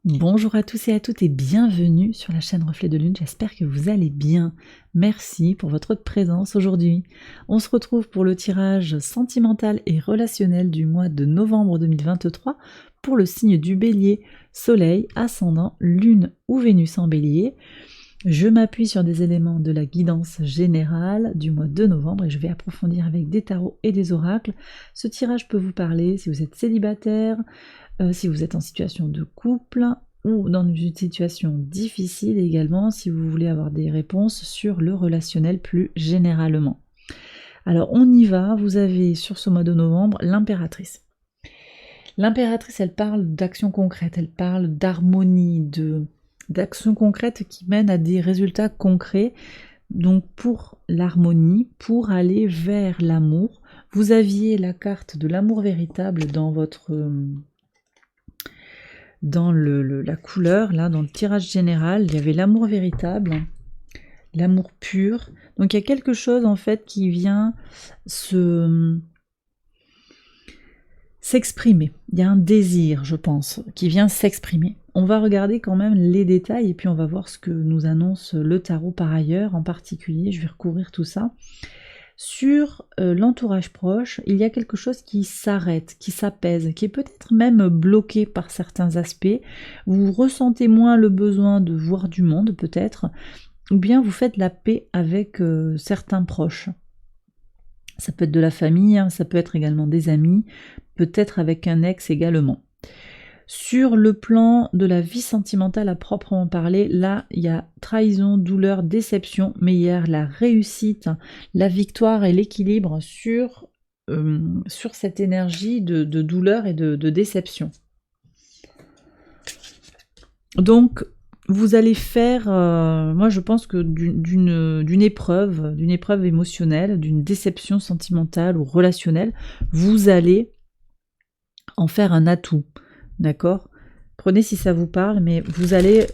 Bonjour à tous et à toutes et bienvenue sur la chaîne Reflet de Lune, j'espère que vous allez bien. Merci pour votre présence aujourd'hui. On se retrouve pour le tirage sentimental et relationnel du mois de novembre 2023 pour le signe du Bélier, Soleil, Ascendant, Lune ou Vénus en Bélier. Je m'appuie sur des éléments de la guidance générale du mois de novembre et je vais approfondir avec des tarots et des oracles. Ce tirage peut vous parler si vous êtes célibataire, si vous êtes en situation de couple ou dans une situation difficile également, si vous voulez avoir des réponses sur le relationnel plus généralement. Alors on y va, vous avez sur ce mois de novembre l'impératrice. L'impératrice, elle parle d'actions concrètes, elle parle d'harmonie, d'actions concrètes qui mènent à des résultats concrets. Donc pour l'harmonie, pour aller vers l'amour, vous aviez la carte de l'amour véritable dans votre... dans la couleur, là, dans le tirage général, il y avait l'amour véritable, l'amour pur. Donc il y a quelque chose en fait qui vient s'exprimer. Il y a un désir, je pense, qui vient s'exprimer. On va regarder quand même les détails et puis on va voir ce que nous annonce le tarot par ailleurs. En particulier, je vais recouvrir tout ça. Sur l'entourage proche, il y a quelque chose qui s'arrête, qui s'apaise, qui est peut-être même bloqué par certains aspects. Vous ressentez moins le besoin de voir du monde peut-être, ou bien vous faites la paix avec certains proches. Ça peut être de la famille, hein, ça peut être également des amis, peut-être avec un ex également. Sur le plan de la vie sentimentale à proprement parler, là, il y a trahison, douleur, déception, mais il y a la réussite, la victoire et l'équilibre sur cette énergie de douleur et de déception. Donc, vous allez faire, moi je pense que d'une épreuve émotionnelle, d'une déception sentimentale ou relationnelle, vous allez en faire un atout. D'accord? Prenez si ça vous parle, mais vous allez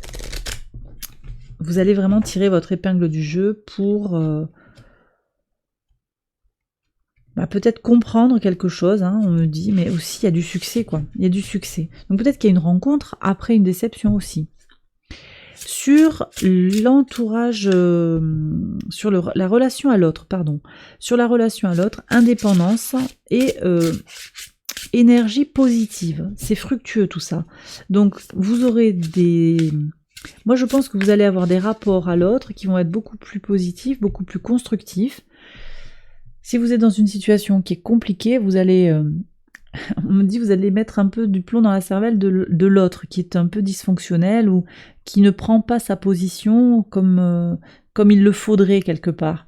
vraiment tirer votre épingle du jeu pour peut-être comprendre quelque chose, hein, on me dit, mais aussi il y a du succès, quoi. Il y a du succès. Donc peut-être qu'il y a une rencontre après une déception aussi. Sur l'entourage, sur la relation à l'autre, pardon. Sur la relation à l'autre, indépendance et... énergie positive, c'est fructueux tout ça. Donc vous aurez moi je pense que vous allez avoir des rapports à l'autre qui vont être beaucoup plus positifs, beaucoup plus constructifs. Si vous êtes dans une situation qui est compliquée, vous allez, on me dit, vous allez mettre un peu du plomb dans la cervelle de l'autre qui est un peu dysfonctionnel ou qui ne prend pas sa position comme il le faudrait quelque part.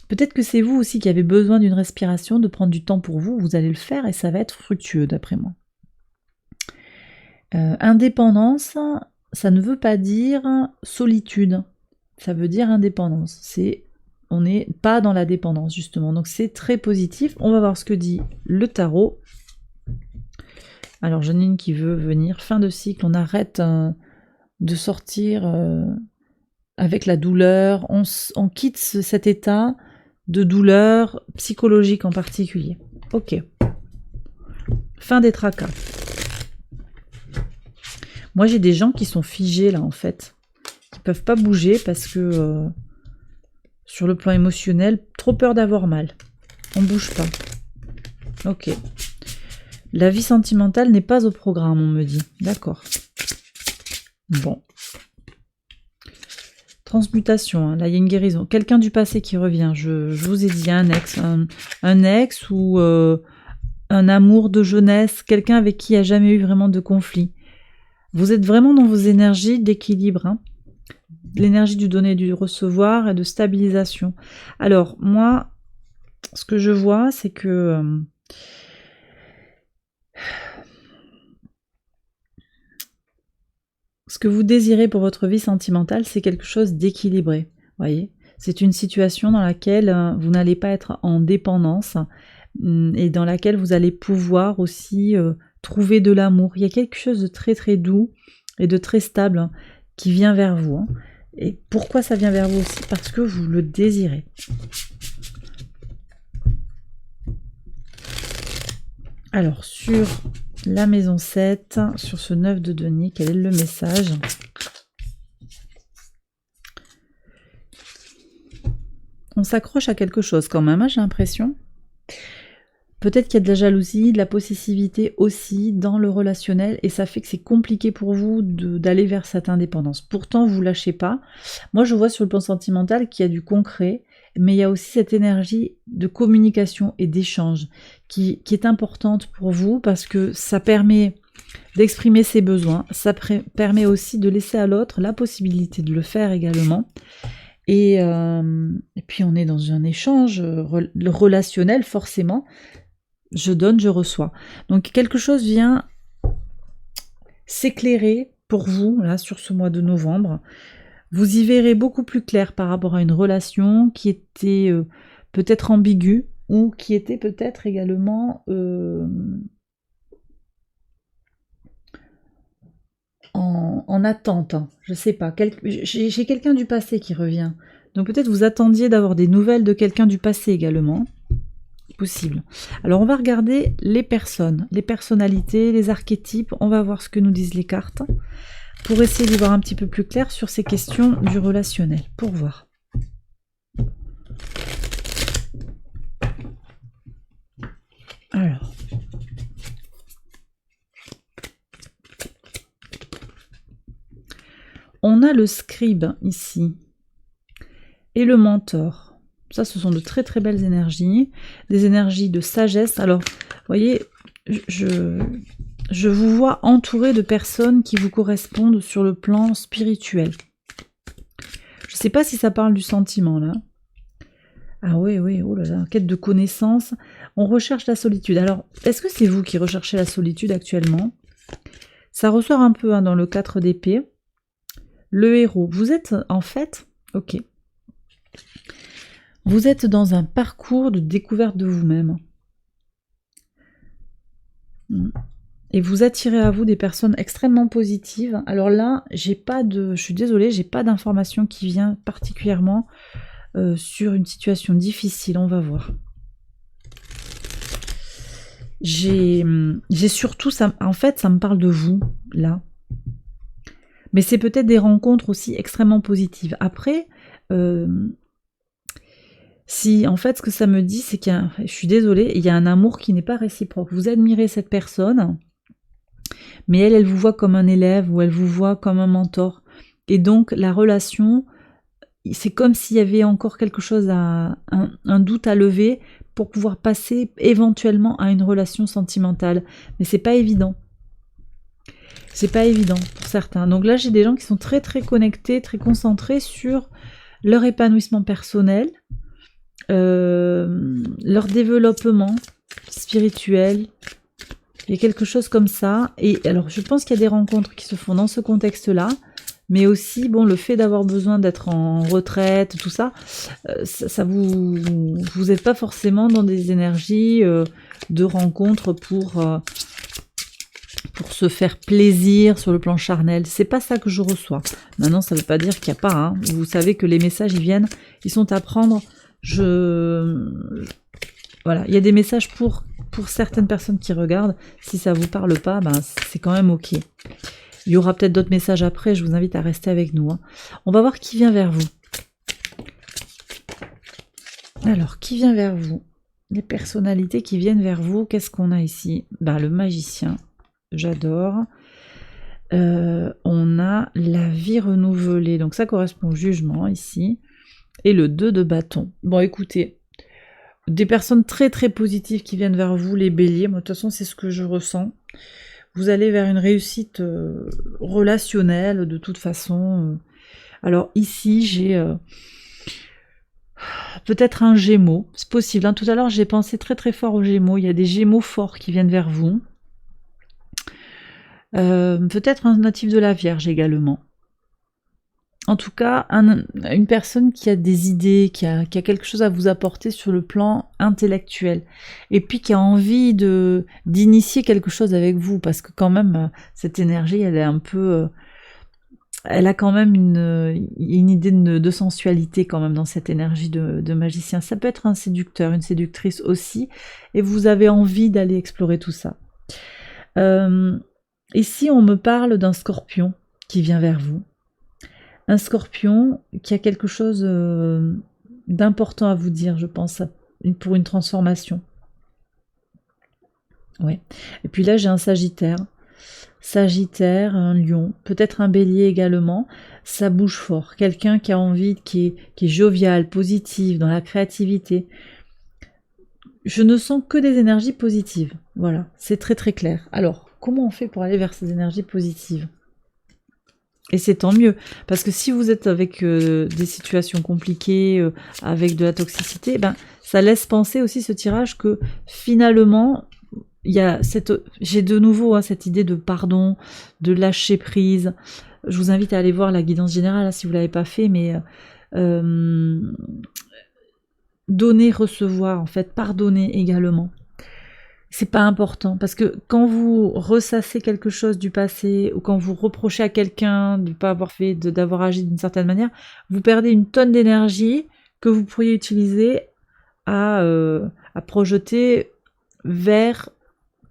Peut-être que c'est vous aussi qui avez besoin d'une respiration, de prendre du temps pour vous, vous allez le faire et ça va être fructueux d'après moi. Indépendance, ça ne veut pas dire solitude, ça veut dire indépendance. On n'est pas dans la dépendance justement, donc c'est très positif. On va voir ce que dit le tarot. Alors j'en ai une qui veut venir, fin de cycle, on arrête de sortir avec la douleur, on quitte cet état de douleur psychologique en particulier. Ok. Fin des tracas. Moi, j'ai des gens qui sont figés, là, en fait. Qui ne peuvent pas bouger parce que, sur le plan émotionnel, trop peur d'avoir mal. On ne bouge pas. Ok. La vie sentimentale n'est pas au programme, on me dit. D'accord. Bon. Transmutation, hein. Là il y a une guérison. Quelqu'un du passé qui revient, je vous ai dit, un ex ou un amour de jeunesse, quelqu'un avec qui il n'y a jamais eu vraiment de conflit. Vous êtes vraiment dans vos énergies d'équilibre, hein. L'énergie du donner et du recevoir et de stabilisation. Alors moi, ce que je vois, c'est que ce que vous désirez pour votre vie sentimentale, c'est quelque chose d'équilibré. Voyez, c'est une situation dans laquelle vous n'allez pas être en dépendance et dans laquelle vous allez pouvoir aussi trouver de l'amour. Il y a quelque chose de très très doux et de très stable, hein, qui vient vers vous. Hein. Et pourquoi ça vient vers vous aussi? Parce que vous le désirez. Alors sur la maison 7 sur ce 9 de denier, quel est le message? On s'accroche à quelque chose quand même, hein, j'ai l'impression. Peut-être qu'il y a de la jalousie, de la possessivité aussi dans le relationnel et ça fait que c'est compliqué pour vous d'aller vers cette indépendance. Pourtant, vous lâchez pas. Moi, je vois sur le plan sentimental qu'il y a du concret, mais il y a aussi cette énergie de communication et d'échange qui est importante pour vous parce que ça permet d'exprimer ses besoins, ça permet aussi de laisser à l'autre la possibilité de le faire également. Et puis on est dans un échange relationnel forcément. Je donne, je reçois. Donc quelque chose vient s'éclairer pour vous, là, sur ce mois de novembre. Vous y verrez beaucoup plus clair par rapport à une relation qui était peut-être ambiguë ou qui était peut-être également en attente. Je sais pas. J'ai quelqu'un du passé qui revient. Donc peut-être vous attendiez d'avoir des nouvelles de quelqu'un du passé également. Possible. Alors on va regarder les personnes, les personnalités, les archétypes, on va voir ce que nous disent les cartes pour essayer d'y voir un petit peu plus clair sur ces questions du relationnel, pour voir. Alors. On a le scribe ici et le mentor. Ça, ce sont de très très belles énergies, des énergies de sagesse. Alors, vous voyez, je vous vois entouré de personnes qui vous correspondent sur le plan spirituel. Je ne sais pas si ça parle du sentiment, là. Ah oui, oh là là, quête de connaissance. On recherche la solitude. Alors, est-ce que c'est vous qui recherchez la solitude actuellement? Ça ressort un peu hein, dans le 4 d'épée. Le héros. Vous êtes, en fait, ok. Vous êtes dans un parcours de découverte de vous-même. Et vous attirez à vous des personnes extrêmement positives. Alors là, je suis désolée, j'ai pas d'information qui vient particulièrement sur une situation difficile. On va voir. J'ai surtout, en fait, ça me parle de vous, là. Mais c'est peut-être des rencontres aussi extrêmement positives. Après, si en fait ce que ça me dit, c'est je suis désolée, il y a un amour qui n'est pas réciproque. Vous admirez cette personne, mais elle vous voit comme un élève ou elle vous voit comme un mentor. Et donc la relation, c'est comme s'il y avait encore quelque chose un doute à lever pour pouvoir passer éventuellement à une relation sentimentale. Mais c'est pas évident. C'est pas évident pour certains. Donc là, j'ai des gens qui sont très très connectés, très concentrés sur leur épanouissement personnel, leur développement spirituel. Il y a quelque chose comme ça. Et alors, je pense qu'il y a des rencontres qui se font dans ce contexte-là, mais aussi, bon, le fait d'avoir besoin d'être en retraite, tout ça, ça vous n'êtes pas forcément dans des énergies de rencontres pour se faire plaisir sur le plan charnel. C'est pas ça que je reçois. Maintenant, ça veut pas dire qu'il n'y a pas. Hein. Vous savez que les messages, ils sont à prendre. Voilà, il y a des messages pour certaines personnes qui regardent. Si ça vous parle pas, ben c'est quand même ok. Il y aura peut-être d'autres messages après. Je vous invite à rester avec nous. Hein. On va voir qui vient vers vous. Alors, qui vient vers vous? Les personnalités qui viennent vers vous. Qu'est-ce qu'on a ici? Ben, le magicien. J'adore. On a la vie renouvelée. Donc ça correspond au jugement ici. Et le 2 de bâton. Bon, écoutez, des personnes très très positives qui viennent vers vous, les béliers. Moi, de toute façon, c'est ce que je ressens. Vous allez vers une réussite relationnelle, de toute façon. Alors ici, j'ai peut-être un gémeau. C'est possible. Hein. Tout à l'heure, j'ai pensé très très fort aux gémeaux. Il y a des gémeaux forts qui viennent vers vous. Peut-être un natif de la Vierge également. En tout cas, une personne qui a des idées, qui a quelque chose à vous apporter sur le plan intellectuel, et puis qui a envie d'initier quelque chose avec vous, parce que quand même, cette énergie, elle est un peu... elle a quand même une idée de sensualité quand même dans cette énergie de magicien. Ça peut être un séducteur, une séductrice aussi, et vous avez envie d'aller explorer tout ça. Ici, on me parle d'un scorpion qui vient vers vous. Un scorpion qui a quelque chose d'important à vous dire, je pense, pour une transformation. Ouais. Et puis là, j'ai un Sagittaire. Sagittaire, un lion, peut-être un bélier également. Ça bouge fort. Quelqu'un qui a envie, qui est jovial, positif, dans la créativité. Je ne sens que des énergies positives. Voilà, c'est très très clair. Alors, comment on fait pour aller vers ces énergies positives ? Et c'est tant mieux, parce que si vous êtes avec des situations compliquées, avec de la toxicité, ben, ça laisse penser aussi ce tirage que finalement, il y a j'ai de nouveau cette idée de pardon, de lâcher prise. Je vous invite à aller voir la guidance générale si vous ne l'avez pas fait, mais donner, recevoir, en fait, pardonner également. C'est pas important, parce que quand vous ressassez quelque chose du passé, ou quand vous reprochez à quelqu'un de ne pas avoir fait, d'avoir agi d'une certaine manière, vous perdez une tonne d'énergie que vous pourriez utiliser à projeter vers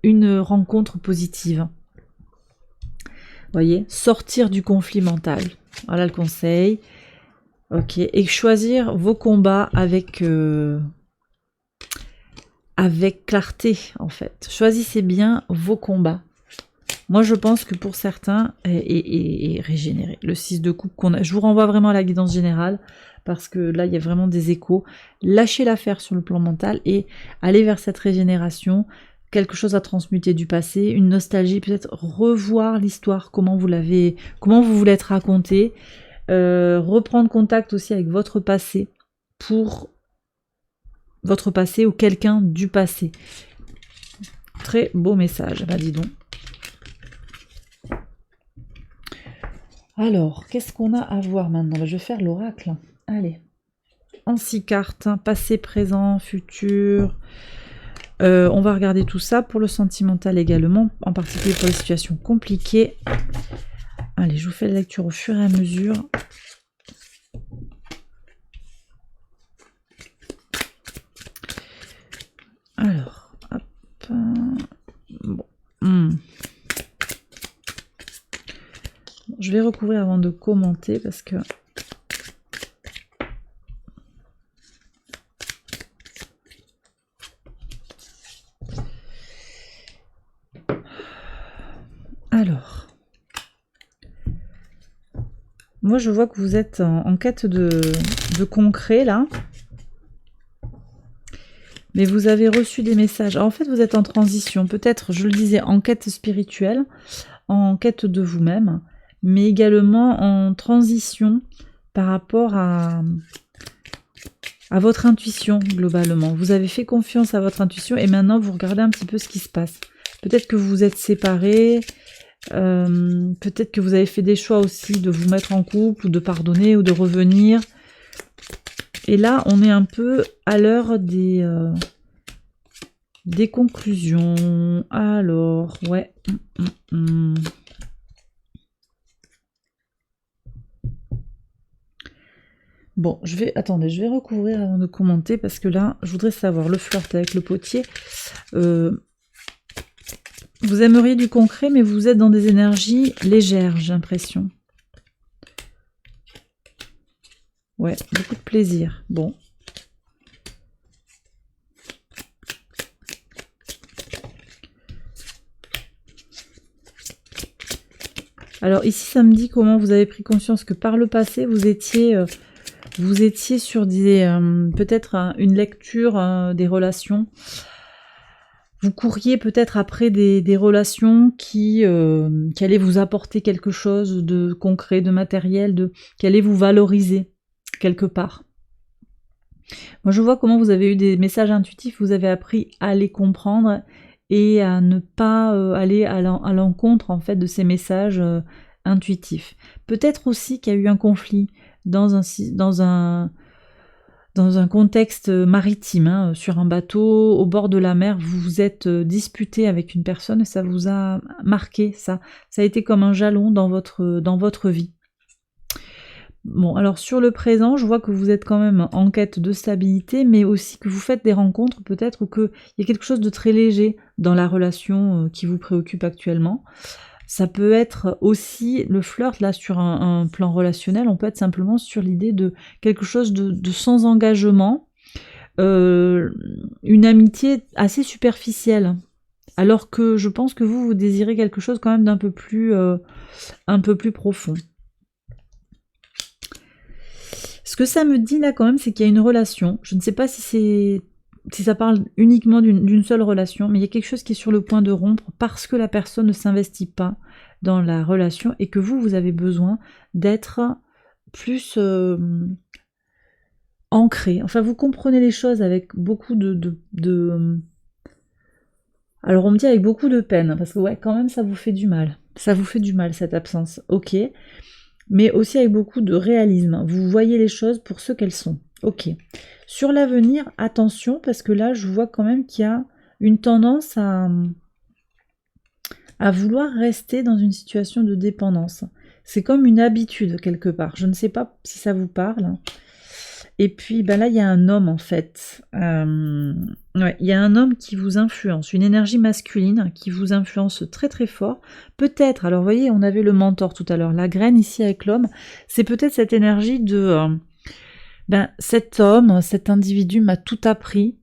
une rencontre positive. Vous voyez, sortir du conflit mental. Voilà le conseil. Ok, et choisir vos combats avec clarté, en fait. Choisissez bien vos combats. Moi, je pense que pour certains, et régénérer. Le 6 de coupe qu'on a, je vous renvoie vraiment à la guidance générale, parce que là, il y a vraiment des échos. Lâchez l'affaire sur le plan mental et allez vers cette régénération, quelque chose à transmuter du passé, une nostalgie, peut-être revoir l'histoire, comment vous voulez être raconté, reprendre contact aussi avec votre passé, ou quelqu'un du passé. Très beau message, bah dis donc. Alors, qu'est-ce qu'on a à voir maintenant ? Je vais faire l'oracle. Allez. En 6 cartes, passé, présent, futur. On va regarder tout ça pour le sentimental également, en particulier pour les situations compliquées. Allez, je vous fais la lecture au fur et à mesure. Alors, hop. Bon. Je vais recouvrir avant de commenter parce que... Alors... Moi, je vois que vous êtes en quête de concret, là. Mais vous avez reçu des messages. Alors, en fait, vous êtes en transition. Peut-être, je le disais, en quête spirituelle, en quête de vous-même, mais également en transition par rapport à votre intuition, globalement. Vous avez fait confiance à votre intuition et maintenant, vous regardez un petit peu ce qui se passe. Peut-être que vous vous êtes séparés, peut-être que vous avez fait des choix aussi de vous mettre en couple, ou de pardonner, ou de revenir. Et là, on est un peu à l'heure des conclusions. Alors, ouais. Bon, je vais recouvrir avant de commenter, parce que là, je voudrais savoir, le flirt avec le potier. Vous aimeriez du concret, mais vous êtes dans des énergies légères, j'ai l'impression. Ouais, beaucoup de plaisir. Bon. Alors ici, ça me dit comment vous avez pris conscience que par le passé, vous étiez sur peut-être une lecture des relations. Vous courriez peut-être après des relations qui allaient vous apporter quelque chose de concret, de matériel, qui allaient vous valoriser quelque part. Moi, je vois comment vous avez eu des messages intuitifs, vous avez appris à les comprendre et à ne pas aller à l'encontre, en fait, de ces messages intuitifs. Peut-être aussi qu'il y a eu un conflit dans un contexte maritime, sur un bateau, au bord de la mer, vous vous êtes disputé avec une personne et ça vous a marqué, ça a été comme un jalon dans votre vie. Bon, alors sur le présent, je vois que vous êtes quand même en quête de stabilité, mais aussi que vous faites des rencontres peut-être, ou qu'il y a quelque chose de très léger dans la relation qui vous préoccupe actuellement. Ça peut être aussi le flirt, là, sur un plan relationnel, on peut être simplement sur l'idée de quelque chose de sans engagement, une amitié assez superficielle. Alors que je pense que vous désirez quelque chose quand même d'un peu plus, un peu plus profond. Ce que ça me dit là quand même, c'est qu'il y a une relation. Je ne sais pas si ça parle uniquement d'une seule relation, mais il y a quelque chose qui est sur le point de rompre parce que la personne ne s'investit pas dans la relation et que vous avez besoin d'être plus ancré. Enfin, vous comprenez les choses avec beaucoup alors on me dit avec beaucoup de peine, parce que ouais, quand même ça vous fait du mal. Ça vous fait du mal cette absence, ok. Mais aussi avec beaucoup de réalisme. Vous voyez les choses pour ce qu'elles sont. Ok. Sur l'avenir, attention, parce que là, je vois quand même qu'il y a une tendance à vouloir rester dans une situation de dépendance. C'est comme une habitude quelque part. Je ne sais pas si ça vous parle. Et puis ben là, il y a un homme en fait. Ouais, il y a un homme qui vous influence, une énergie masculine qui vous influence très très fort. Peut-être, alors vous voyez, on avait le mentor tout à l'heure, la graine ici avec l'homme, c'est peut-être cette énergie de cet homme, cet individu m'a tout appris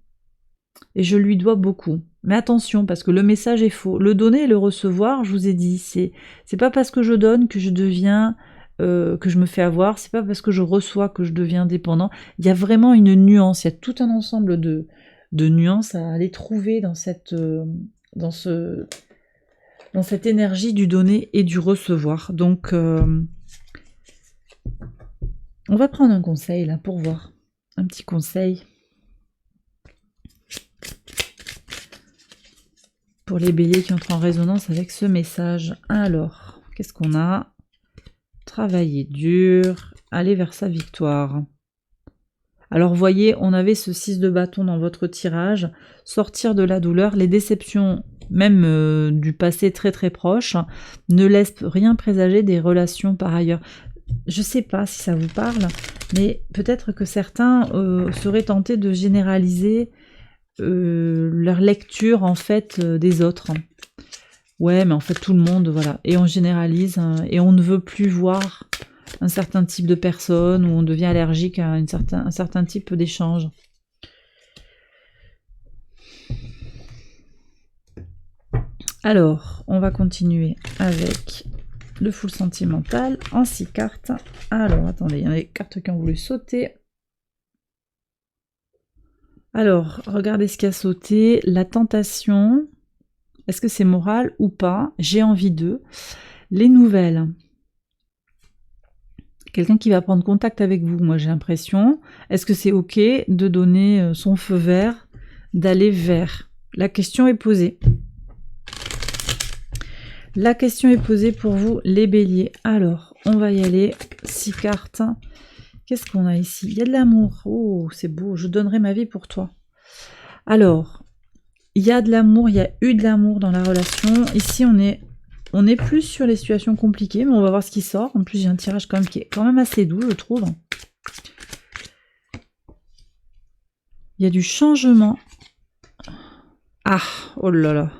et je lui dois beaucoup. Mais attention, parce que le message est faux. Le donner et le recevoir, je vous ai dit, c'est pas parce que je donne que je deviens que je me fais avoir, c'est pas parce que je reçois que je deviens dépendant. Il y a vraiment une nuance, il y a tout un ensemble de nuances à aller trouver dans cette énergie du donner et du recevoir. Donc on va prendre un conseil là pour voir. Un petit conseil pour les béliers qui entrent en résonance avec ce message. Alors, qu'est-ce qu'on a? Travailler dur, aller vers sa victoire. Alors voyez, on avait ce 6 de bâton dans votre tirage, sortir de la douleur, les déceptions même du passé très très proche, ne laissent rien présager des relations par ailleurs. Je sais pas si ça vous parle, mais peut-être que certains seraient tentés de généraliser leur lecture en fait des autres. Ouais, mais en fait tout le monde, voilà. Et on généralise et on ne veut plus voir un certain type de personne ou on devient allergique à un certain type d'échange. Alors, on va continuer avec le full sentimental en 6 cartes. Alors, attendez, il y en a des cartes qui ont voulu sauter. Alors, regardez ce qui a sauté. La tentation. Est-ce que c'est moral ou pas? J'ai envie d'eux. Les nouvelles. Quelqu'un qui va prendre contact avec vous, moi j'ai l'impression. Est-ce que c'est ok de donner son feu vert, d'aller vers? La question est posée. La question est posée pour vous, les béliers. Alors, on va y aller. 6 cartes. Qu'est-ce qu'on a ici? Il y a de l'amour. Oh, c'est beau. Je donnerai ma vie pour toi. Alors, il y a de l'amour, il y a eu de l'amour dans la relation. Ici, on est plus sur les situations compliquées, mais on va voir ce qui sort. En plus, j'ai un tirage quand même qui est quand même assez doux, je trouve. Il y a du changement. Ah, oh là là.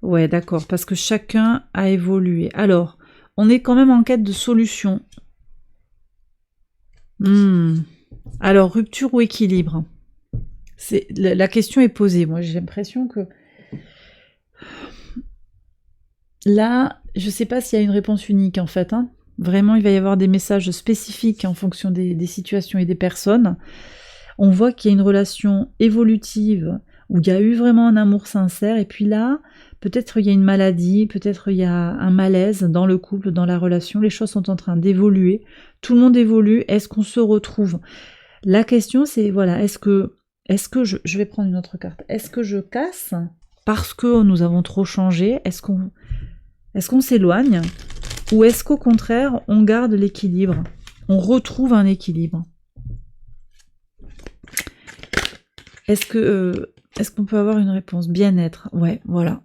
Ouais, d'accord, parce que chacun a évolué. Alors, on est quand même en quête de solution. Alors, rupture ou équilibre? La question est posée. Moi, j'ai l'impression que là, je ne sais pas s'il y a une réponse unique en fait. Vraiment, il va y avoir des messages spécifiques en fonction des situations et des personnes. On voit qu'il y a une relation évolutive où il y a eu vraiment un amour sincère. Et puis là, peut-être il y a une maladie, peut-être il y a un malaise dans le couple, dans la relation. Les choses sont en train d'évoluer. Tout le monde évolue. Est-ce qu'on se retrouve? La question, c'est voilà, est-ce que je vais prendre une autre carte. Est-ce que je casse parce que nous avons trop changé? Est-ce qu'on s'éloigne? Ou est-ce qu'au contraire, on garde l'équilibre? On retrouve un équilibre? Est-ce qu'on peut avoir une réponse? Bien-être. Ouais, voilà.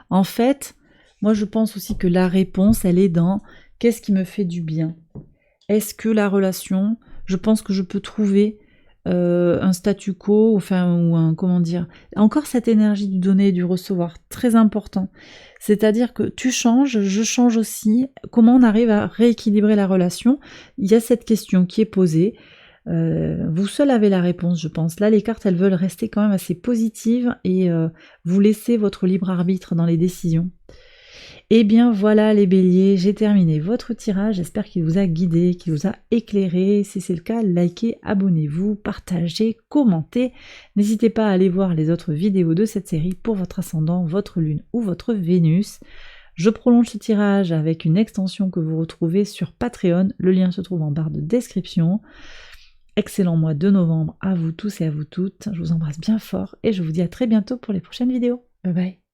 En fait, moi je pense aussi que la réponse, elle est dans qu'est-ce qui me fait du bien? Est-ce que la relation, je pense que je peux trouver un statu quo, enfin, ou un, comment dire, encore cette énergie du donner et du recevoir, très important. C'est-à-dire que tu changes, je change aussi. Comment on arrive à rééquilibrer la relation? Il y a cette question qui est posée. Vous seul avez la réponse, je pense. Là, les cartes, elles veulent rester quand même assez positives et vous laisser votre libre arbitre dans les décisions. Eh bien voilà les béliers, j'ai terminé votre tirage, j'espère qu'il vous a guidé, qu'il vous a éclairé. Si c'est le cas, likez, abonnez-vous, partagez, commentez. N'hésitez pas à aller voir les autres vidéos de cette série pour votre ascendant, votre lune ou votre Vénus. Je prolonge ce tirage avec une extension que vous retrouvez sur Patreon, le lien se trouve en barre de description. Excellent mois de novembre à vous tous et à vous toutes, je vous embrasse bien fort et je vous dis à très bientôt pour les prochaines vidéos. Bye bye.